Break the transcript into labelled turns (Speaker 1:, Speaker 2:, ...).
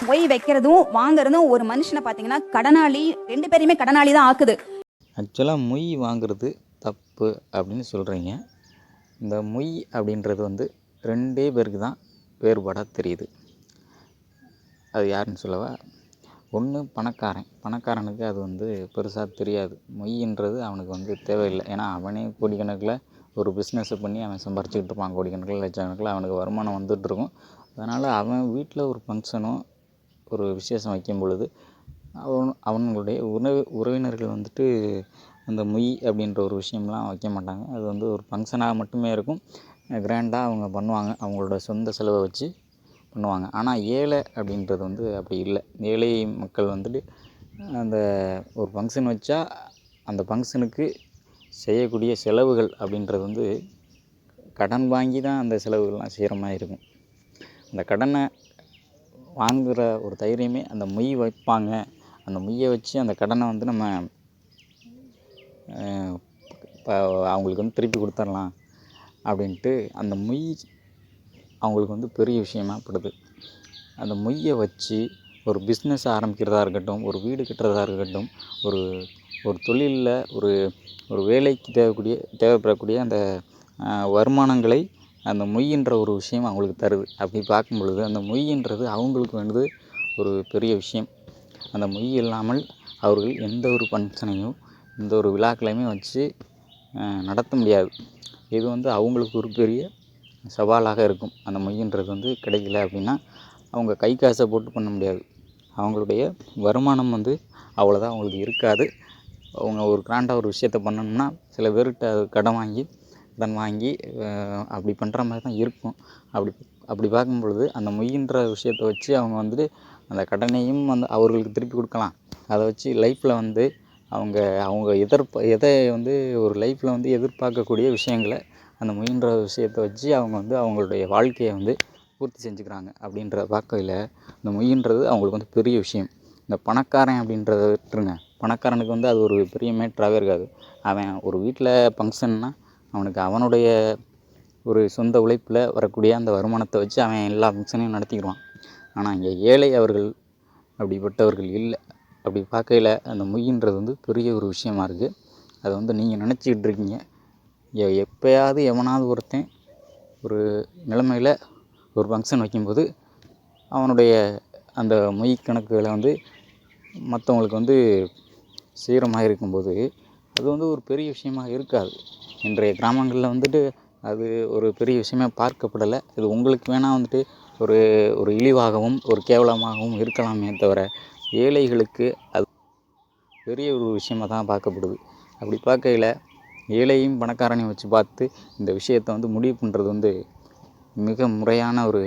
Speaker 1: மொய் வைக்கிறதும் வாங்குறதும் ஒரு மனுஷனை பார்த்தீங்கன்னா கடனாளி, 2 பேரையுமே கடனாளி தான் ஆக்குது.
Speaker 2: ஆக்சுவலாக மொய் வாங்குறது தப்பு அப்படின்னு சொல்கிறீங்க. இந்த மொய் அப்படின்றது வந்து 2 பேருக்கு தான் வேறுபாடாக தெரியுது. அது யாருன்னு சொல்லவா? ஒன்று பணக்காரனுக்கு அது வந்து பெருசாக தெரியாது. மொய்ன்றது அவனுக்கு வந்து தேவையில்லை. ஏன்னா அவனே கோடிக்கணக்கில் ஒரு பிஸ்னஸை பண்ணி அவன் சம்பாரிச்சிக்கிட்டு இருப்பான். கோடிக்கணக்கில் லட்சக்கணக்கில் அவனுக்கு வருமானம் வந்துட்டுருக்கும். அதனால் அவன் வீட்டில் ஒரு ஃபங்க்ஷனோ ஒரு விசேஷம் வைக்கும் பொழுது அவனுடைய உறவினர்கள் வந்துட்டு அந்த மொய் அப்படின்ற ஒரு விஷயம்லாம் வைக்க மாட்டாங்க. அது வந்து ஒரு ஃபங்க்ஷனாக மட்டுமே இருக்கும். கிராண்டாக அவங்க பண்ணுவாங்க. அவங்களோட சொந்த செலவை வச்சு பண்ணுவாங்க. ஆனால் ஏழை அப்படின்றது வந்து அப்படி இல்லை. ஏழை மக்கள் வந்துட்டு அந்த ஒரு ஃபங்க்ஷன் வச்சா அந்த ஃபங்க்ஷனுக்கு செய்யக்கூடிய செலவுகள் அப்படின்றது வந்து கடன் வாங்கி தான் அந்த செலவுகள்லாம் செய்கிற மாதிரி இருக்கும். அந்த கடனை வாங்குகிற ஒரு தைரியமே அந்த மொய் வைப்பாங்க. அந்த மொய்யை வச்சு அந்த கடனை வந்து நம்ம இப்போ அவங்களுக்கு வந்து திருப்பி கொடுத்துர்லாம் அப்படின்ட்டு அந்த மொய் அவங்களுக்கு வந்து பெரிய விஷயமாகப்படுது. அந்த மொய்யை வச்சு ஒரு பிஸ்னஸ் ஆரம்பிக்கிறதா இருக்கட்டும், ஒரு வீடு கட்டுறதா இருக்கட்டும், ஒரு ஒரு தொழிலில் ஒரு ஒரு வேலைக்கு தேவைப்படக்கூடிய அந்த வருமானங்களை அந்த மொய்ன்ற ஒரு விஷயம் அவங்களுக்கு தருது. அப்படி பார்க்கும் பொழுது அந்த மொய்ன்றது அவங்களுக்கு வந்து ஒரு பெரிய விஷயம். அந்த மொய் இல்லாமல் அவர்கள் எந்த ஒரு ஃபங்க்ஷனையும் எந்த ஒரு விழாக்களையுமே வச்சு நடத்த முடியாது. இது வந்து அவங்களுக்கு ஒரு பெரிய சவாலாக இருக்கும். அந்த மொய்ன்றது வந்து கிடைக்கல அப்படின்னா அவங்க கை காசை போட்டு பண்ண முடியாது. அவங்களுடைய வருமானம் வந்து அவ்வளோதான் அவங்களுக்கு இருக்காது. அவங்க ஒரு கிராண்டாக ஒரு விஷயத்த பண்ணணும்னா சில பேர்கிட்ட கடன் வாங்கி அப்படி பண்ணுற மாதிரி தான் இருக்கும். அப்படி பார்க்கும் பொழுது அந்த மொய்ன்ற விஷயத்த வச்சு அவங்க வந்துட்டு அந்த கடனையும் வந்து அவர்களுக்கு திருப்பி கொடுக்கலாம். அதை வச்சு லைஃப்பில் வந்து அவங்க எதை வந்து ஒரு லைஃப்பில் வந்து எதிர்பார்க்கக்கூடிய விஷயங்களை அந்த மொய்ன்ற விஷயத்தை வச்சு அவங்க வந்து அவங்களுடைய வாழ்க்கையை வந்து பூர்த்தி செஞ்சுக்கிறாங்க. அப்படின்ற பார்க்கையில் இந்த மொய்ன்றது அவங்களுக்கு வந்து பெரிய விஷயம். இந்த பணக்காரன் அப்படின்றத விட்டுருங்க. பணக்காரனுக்கு வந்து அது ஒரு பெரிய மேட்டராகவே இருக்காது. அவன் ஒரு வீட்டில் ஃபங்க்ஷன்னா அவனுக்கு அவனுடைய ஒரு சொந்த உழைப்பில் வரக்கூடிய அந்த வருமானத்தை வச்சு அவன் எல்லா ஃபங்க்ஷனையும் நடத்திக்கிடுவான். ஆனால் இங்கே ஏழை அவர்கள் அப்படிப்பட்டவர்கள் இல்லை. அப்படி பார்க்கையில் அந்த மொய்ன்றது வந்து பெரிய ஒரு விஷயமா இருக்குது. அதை வந்து நீங்கள் நினச்சிக்கிட்டு இருக்கீங்க. எப்போயாவது எவனாவது ஒருத்தன் ஒரு நிலைமையில் ஒரு ஃபங்க்ஷன் வைக்கும்போது அவனுடைய அந்த மொய் கணக்குகளை வந்து மற்றவங்களுக்கு வந்து செய்கிற மாதிரி இருக்கும்போது அது வந்து ஒரு பெரிய விஷயமாக இருக்காது. இன்றைய கிராமங்களில் வந்துட்டு அது ஒரு பெரிய விஷயமாக பார்க்கப்படலை. இது உங்களுக்கு வேணால் வந்துட்டு ஒரு இழிவாகவும் ஒரு கேவலமாகவும் இருக்கலாமே தவிர ஏழைகளுக்கு அது பெரிய ஒரு விஷயமாக தான் பார்க்கப்படுது. அப்படி பார்க்கையில் ஏழையும் பணக்காரனையும் வச்சு பார்த்து இந்த விஷயத்தை வந்து முடிவு பண்ணுறது வந்து மிக முறையான ஒரு